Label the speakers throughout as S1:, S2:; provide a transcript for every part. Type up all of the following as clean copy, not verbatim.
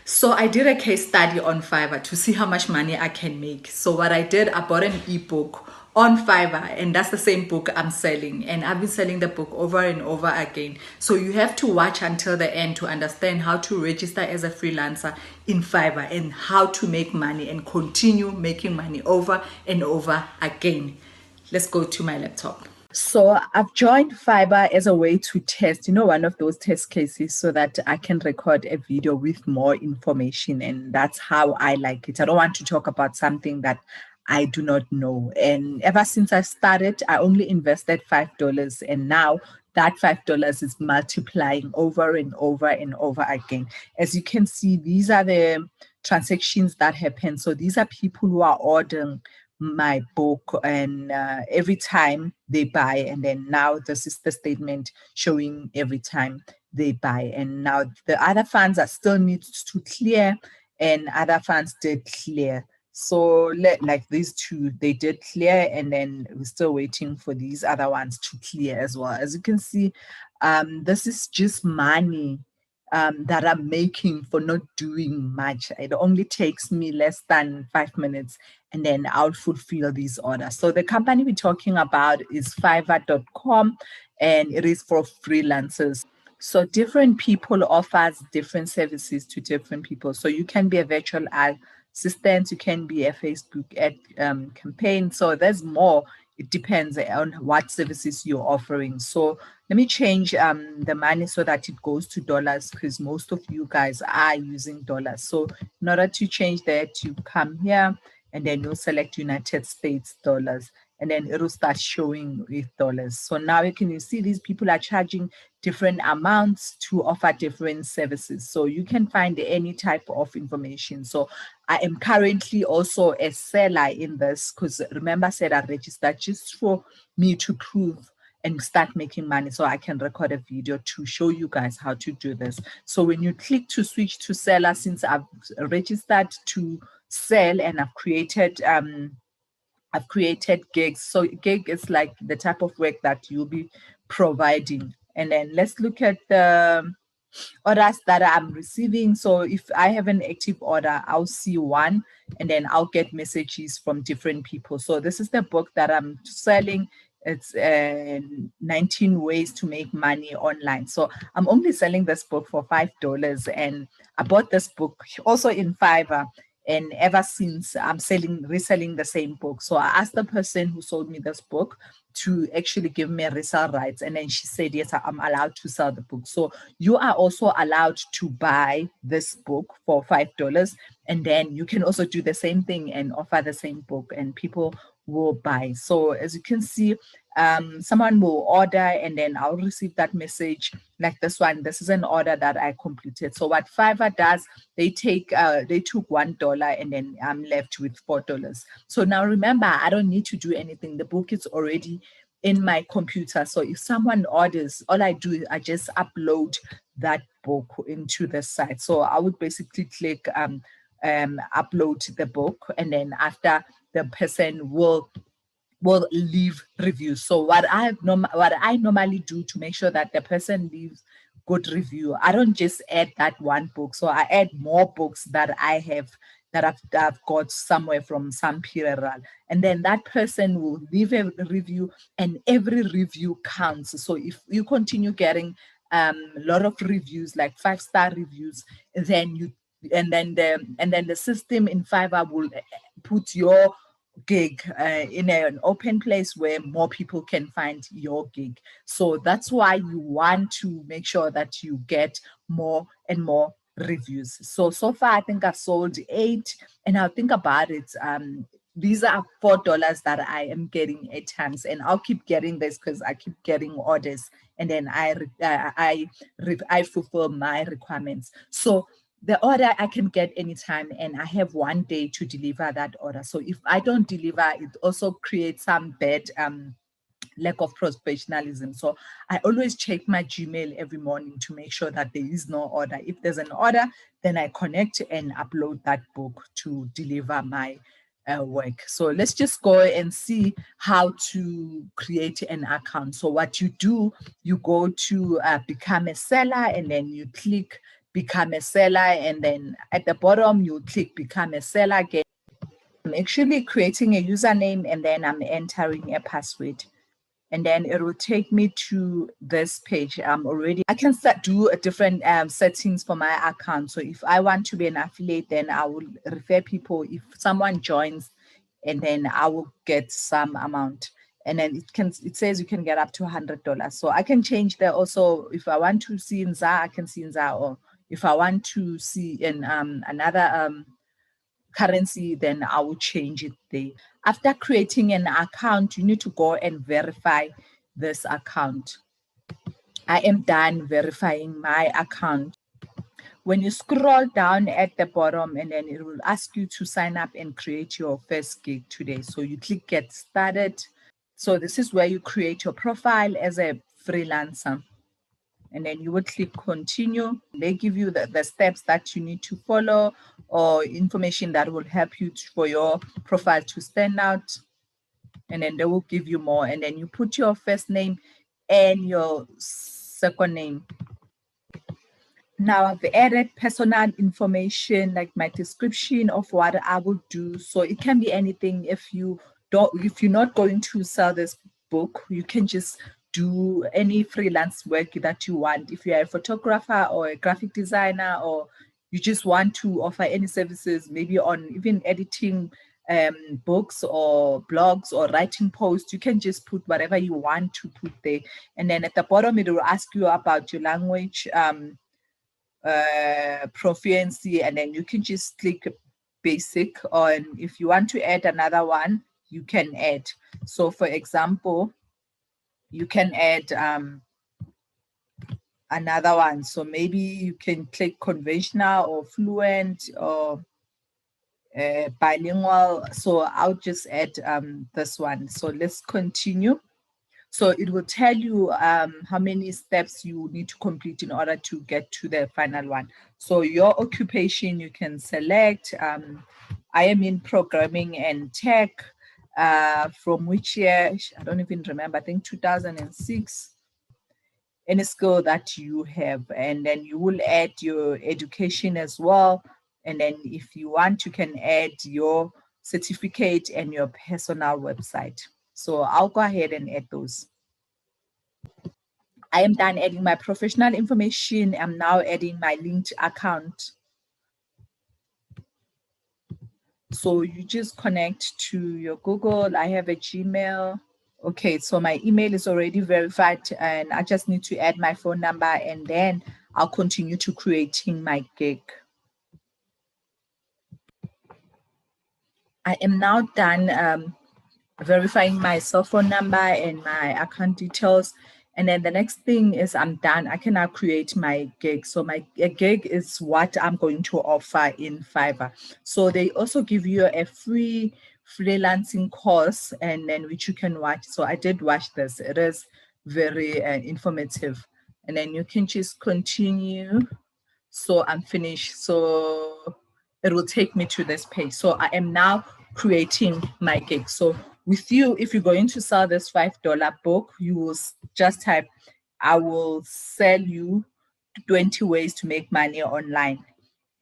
S1: So I did a case study on Fiverr to see how much money I can make. So what I did, I bought an ebook on Fiverr, and that's the same book I'm selling. And I've been selling the book over and over again. So you have to watch until the end to understand how to register as a freelancer in Fiverr and how to make money and continue making money over and over again. Let's go to my laptop. So I've joined Fiverr as a way to test, one of those test cases so that I can record a video with more information. And that's how I like it. I don't want to talk about something that I do not know. And ever since I started, I only invested $5. And now that $5 is multiplying over and over and over again. As you can see, these are the transactions that happen. So these are people who are ordering my book, and every time they buy, and then now this is the statement showing every time they buy. And now the other funds are still needs to clear, and other funds did clear. So like these two, they did clear, and then we're still waiting for these other ones to clear as well. As you can see, this is just money that I'm making for not doing much. It only takes me less than 5 minutes, and then I'll fulfill these orders. So the company we're talking about is Fiverr.com, and it is for freelancers. So different people offers different services to different people. So you can be a virtual assistant, you can be a Facebook ad campaign. So there's more. It depends on what services you're offering. So let me change the money so that it goes to dollars, because most of you guys are using dollars. So in order to change that, you come here and then you'll select United States dollars, and then it'll start showing with dollars. So now you see these people are charging different amounts to offer different services. So you can find any type of information. So I am currently also a seller in this, because remember I said I registered just for me to prove and start making money, so I can record a video to show you guys how to do this. So when you click to switch to seller, since I've registered to sell and I've created gigs. So gig is like the type of work that you'll be providing. And then let's look at the orders that I'm receiving. So if I have an active order, I'll see one, and then I'll get messages from different people. So this is the book that I'm selling. It's 19 ways to make money online. So I'm only selling this book for $5, and I bought this book also in Fiverr. And ever since, I'm reselling the same book. So I asked the person who sold me this book to actually give me resale rights, and then she said yes, I'm allowed to sell the book. So you are also allowed to buy this book for $5, and then you can also do the same thing and offer the same book, and people will buy. So as you can see, someone will order, and then I'll receive that message like this one. This is an order that I completed. So what Fiverr does, they took $1, and then I'm left with $4. So now remember, I don't need to do anything. The book is already in my computer. So if someone orders, all I do is I just upload that book into the site. So I would basically click upload the book, and then after, the person will leave reviews. So what I normally do to make sure that the person leaves good review, I don't just add that one book. So I add more books that I have that I've got somewhere from some period, and then that person will leave a review, and every review counts. So if you continue getting a lot of reviews, like 5-star reviews, then the system in Fiverr will put your gig in an open place where more people can find your gig. So that's why you want to make sure that you get more and more reviews. So far I think I've sold 8, and I'll think about it. These are $4 that I am getting 8 times, and I'll keep getting this because I keep getting orders, and then I fulfill my requirements. So the order I can get anytime, and I have 1 day to deliver that order. So if I don't deliver, it also creates some bad lack of professionalism. So I always check my Gmail every morning to make sure that there is no order. If there's an order, then I connect and upload that book to deliver my work. So let's just go and see how to create an account. So what you do, you go to become a seller, and then you click become a seller, and then at the bottom you click become a seller again. I'm actually creating a username and then I'm entering a password, and then it will take me to this page. I can do a different settings for my account. So if I want to be an affiliate, then I will refer people. If someone joins, and then I will get some amount, and then it says you can get up to $100. So I can change that also. If I want to see in ZA, I can see in ZA, or if I want to see in another currency, then I will change it there. After creating an account, you need to go and verify this account. I am done verifying my account. When you scroll down at the bottom, and then it will ask you to sign up and create your first gig today. So you click get started. So this is where you create your profile as a freelancer. And then you would click continue. They give you the steps that you need to follow, or information that will help you for your profile to stand out. And then they will give you more. And then you put your first name and your second name. Now I've added personal information like my description of what I will do. So it can be anything. If you're not going to sell this book, you can just do any freelance work that you want. If you're a photographer or a graphic designer, or you just want to offer any services, maybe on even editing books or blogs or writing posts, you can just put whatever you want to put there. And then at the bottom, it will ask you about your language, proficiency, and then you can just click basic, or if you want to add another one, you can add. So for example, you can add another one. So maybe you can click conventional or fluent or bilingual. So I'll just add this one. So let's continue. So it will tell you how many steps you need to complete in order to get to the final one. So your occupation, you can select. I am in programming and tech. From which year? I don't even remember. I think 2006. Any skill that you have. And then you will add your education as well. And then if you want, you can add your certificate and your personal website. So I'll go ahead and add those. I am done adding my professional information. I'm now adding my linked account. So you just connect to your Google. I have a Gmail. Okay, so my email is already verified, and I just need to add my phone number, and then I'll continue to creating my gig. I am now done verifying my cell phone number and my account details. And then the next thing is I'm done. I can now create my gig. So my gig is what I'm going to offer in Fiverr. So they also give you a free freelancing course, and then which you can watch. So I did watch this. It is very informative. And then you can just continue. So I'm finished. So it will take me to this page. So I am now creating my gig. So with you, if you're going to sell this $5 book, you will just type, I will sell you 20 ways to make money online.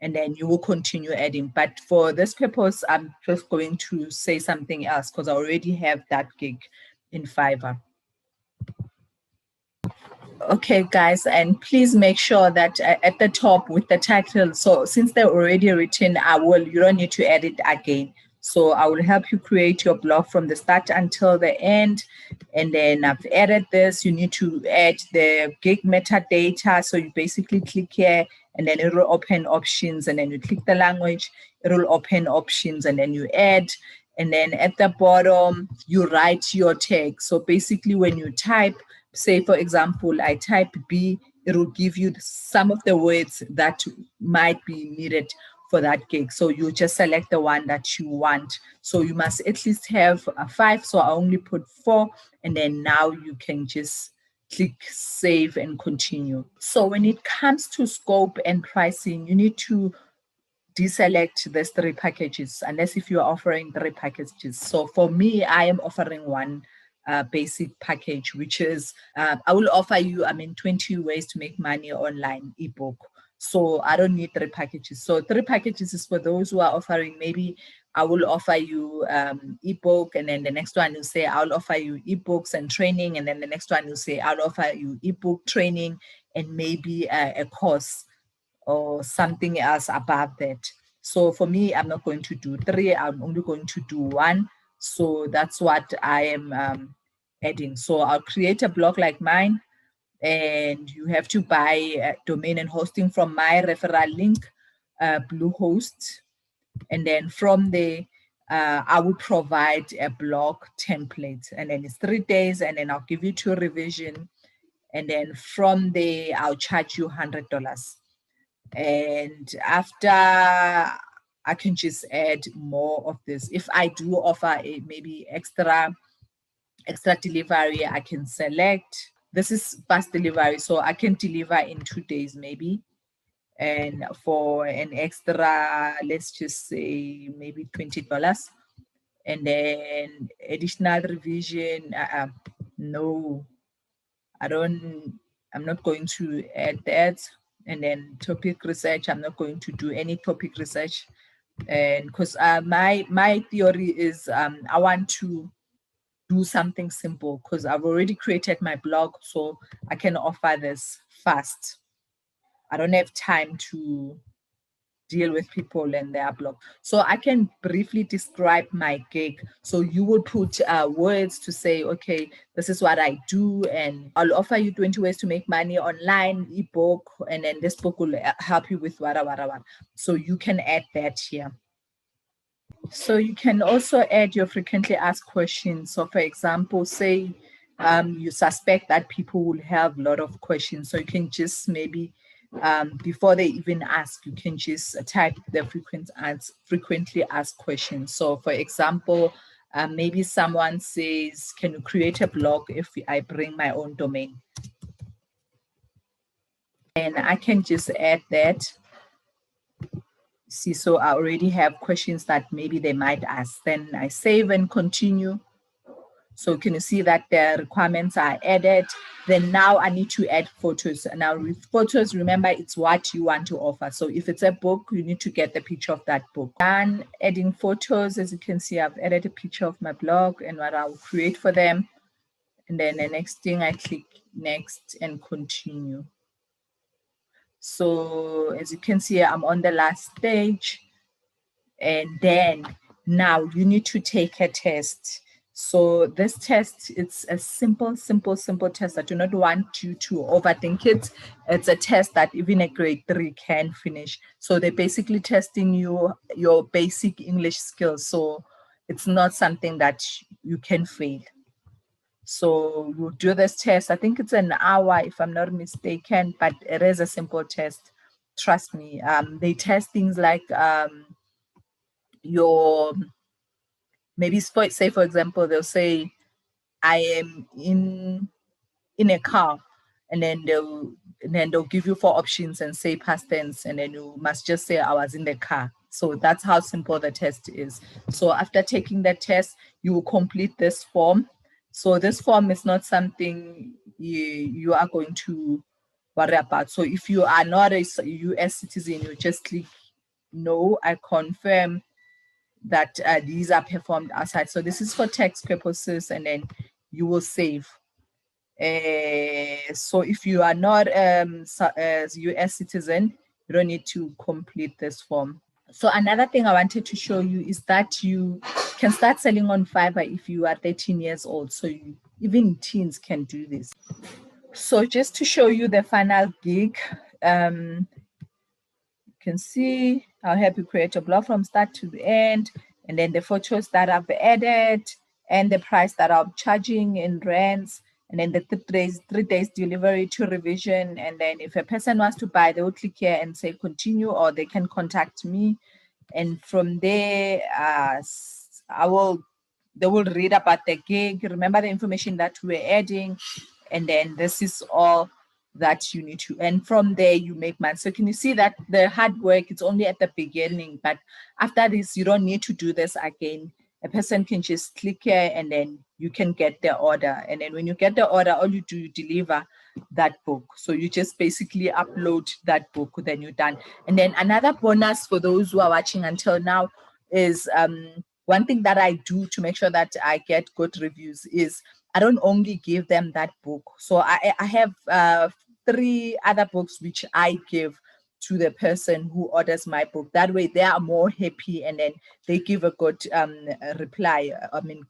S1: And then you will continue adding. But for this purpose, I'm just going to say something else because I already have that gig in Fiverr. Okay, guys, and please make sure that at the top with the title, so since they're already written, you don't need to edit again. So I will help you create your blog from the start until the end. And then I've added this. You need to add the gig metadata. So you basically click here, and then it will open options, and then you click the language, it will open options, and then you add. And then at the bottom, you write your tag. So basically when you type, say, for example, I type B, it will give you some of the words that might be needed for that gig. So you just select the one that you want. So you must at least have 5. So I only put 4. And then now you can just click save and continue. So when it comes to scope and pricing, you need to deselect these 3 packages, unless if you're offering 3 packages. So for me, I am offering one basic package, which is I will offer you 20 ways to make money online ebook. So I don't need 3 packages. So 3 packages is for those who are offering, maybe I will offer you ebook, and then the next one you say I'll offer you ebooks and training, and then the next one you say I'll offer you ebook training and maybe a course or something else above that. So for me, I'm not going to do 3, I'm only going to do 1. So that's what I am adding. So I'll create a blog like mine, and you have to buy domain and hosting from my referral link, Bluehost. And then from there, I will provide a blog template, and then it's 3 days, and then I'll give you 2 revision. And then from there, I'll charge you $100. And after, I can just add more of this. If I do offer a maybe extra delivery, I can select. This is fast delivery, so I can deliver in 2 days maybe. And for an extra, let's just say maybe $20. And then additional revision, no, I'm not going to add that. And then topic research, I'm not going to do any topic research. And because my theory is I want to do something simple, because I've already created my blog, so I can offer this fast. I don't have time to deal with people and their blog. So I can briefly describe my gig. So you would put words to say, okay, this is what I do, and I'll offer you 20 ways to make money online, ebook, and then this book will help you with whatever. So you can add that here. So you can also add your frequently asked questions. So for example, say you suspect that people will have a lot of questions. So you can just maybe, before they even ask, you can just type the frequently asked questions. So for example, maybe someone says, can you create a blog if I bring my own domain? And I can just add that. See, so I already have questions that maybe they might ask. Then I save and continue. So can you see that the requirements are added? Then now I need to add photos. Now with photos, remember, it's what you want to offer. So if it's a book, you need to get the picture of that book. Done adding photos. As you can see, I've added a picture of my blog and what I'll create for them. And then the next thing, I click next and continue. So as you can see, I'm on the last stage. And then now you need to take a test. So this test, it's a simple test. I do not want you to overthink it. It's a test that even a grade 3 can finish. So they're basically testing your basic English skills. So it's not something that you can fail. So we'll do this test. I think it's an hour, if I'm not mistaken, but it is a simple test. Trust me. They test things like your, maybe say for example, they'll say I am in a car, and then they'll give you 4 options and say past tense, and then you must just say I was in the car. So that's how simple the test is. So after taking the test, you will complete this form. So this form is not something you are going to worry about. So if you are not a US citizen, you just click no, I confirm that these are performed outside. So this is for tax purposes, and then you will save. So if you are not a US citizen, you don't need to complete this form. So another thing I wanted to show you is that you can start selling on Fiverr if you are 13 years old. So even teens can do this. So just to show you the final gig, you can see I'll help you create a blog from start to the end, and then the photos that I've added, and the price that I'm charging in rents, and then the 3 days delivery to revision. And then if a person wants to buy, they will click here and say continue, or they can contact me. And from there, they will read about the gig, remember the information that we're adding, and then this is all that you need to, and from there you make money. So can you see that the hard work, it's only at the beginning, but after this you don't need to do this again. A person can just click here and then you can get the order, and then when you get the order, all you do, you deliver. that book. So you just basically upload that book, then you're done. And then another bonus for those who are watching until now is one thing that I do to make sure that I get good reviews is I don't only give them that book. So I have 3 other books which I give to the person who orders my book. That way they are more happy, and then they give a good reply,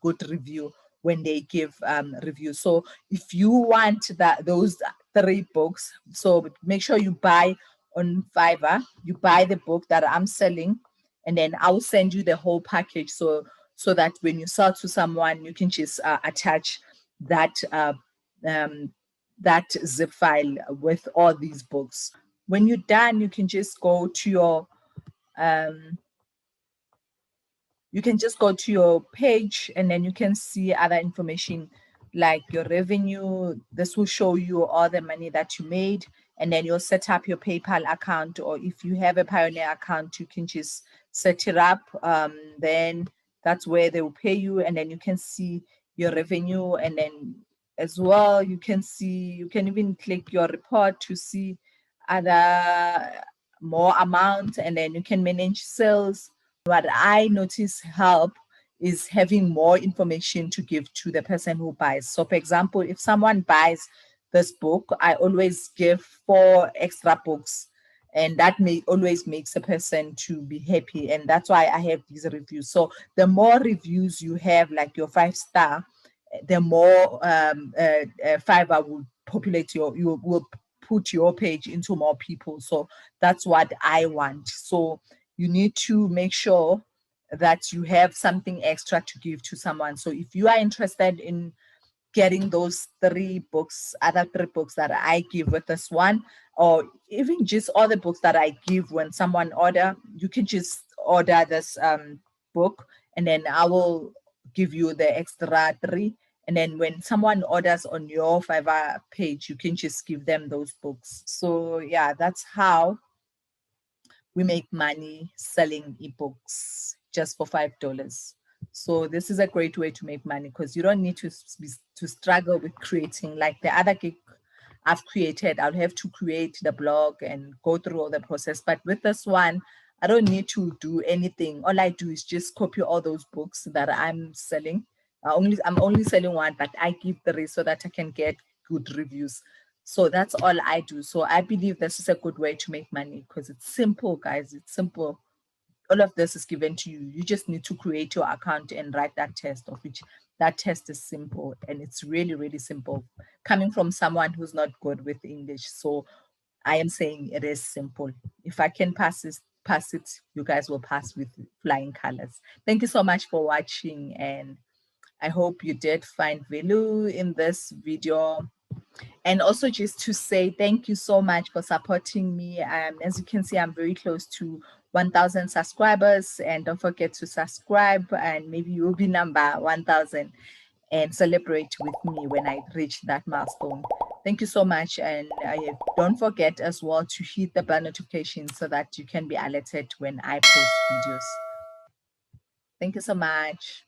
S1: good review when they give reviews. So if you want those 3 books, so make sure you buy on Fiverr, you buy the book that I'm selling, and then I'll send you the whole package. So that when you sell to someone, you can just attach that that zip file with all these books. When you're done, you can just go to your page, and then you can see other information like your revenue. This will show you all the money that you made, and then you'll set up your PayPal account, or if you have a Payoneer account, you can just set it up. Then that's where they will pay you, and then you can see your revenue. And then as well, you can even click your report to see other more amount, and then you can manage sales. What I notice help is having more information to give to the person who buys. So, for example, if someone buys this book, I always give 4 extra books, and that may always makes a person to be happy. And that's why I have these reviews. So, the more reviews you have, like your 5 star, the more Fiverr will populate you will put your page into more people. So that's what I want. So you need to make sure that you have something extra to give to someone. So if you are interested in getting those 3 books, other 3 books that I give with this one, or even just all the books that I give when someone order, you can just order this book, and then I will give you the extra 3. And then when someone orders on your Fiverr page, you can just give them those books. So yeah, that's how we make money selling ebooks just for $5. So this is a great way to make money, because you don't need to struggle with creating like the other gig I've created. I'll have to create the blog and go through all the process. But with this one, I don't need to do anything. All I do is just copy all those books that I'm selling. I'm only selling 1, but I give 3 so that I can get good reviews. So that's all I do. So I believe this is a good way to make money, because it's simple, guys. It's simple. All of this is given to you. You just need to create your account and write that test, of which that test is simple, and it's really, really simple coming from someone who's not good with English. So I am saying it is simple. If I can pass it, you guys will pass with flying colors. Thank you so much for watching, and I hope you did find value in this video. And also just to say thank you so much for supporting me. As you can see, I'm very close to 1,000 subscribers, and don't forget to subscribe, and maybe you'll be number 1,000 and celebrate with me when I reach that milestone. Thank you so much, and don't forget as well to hit the bell notification so that you can be alerted when I post videos. Thank you so much.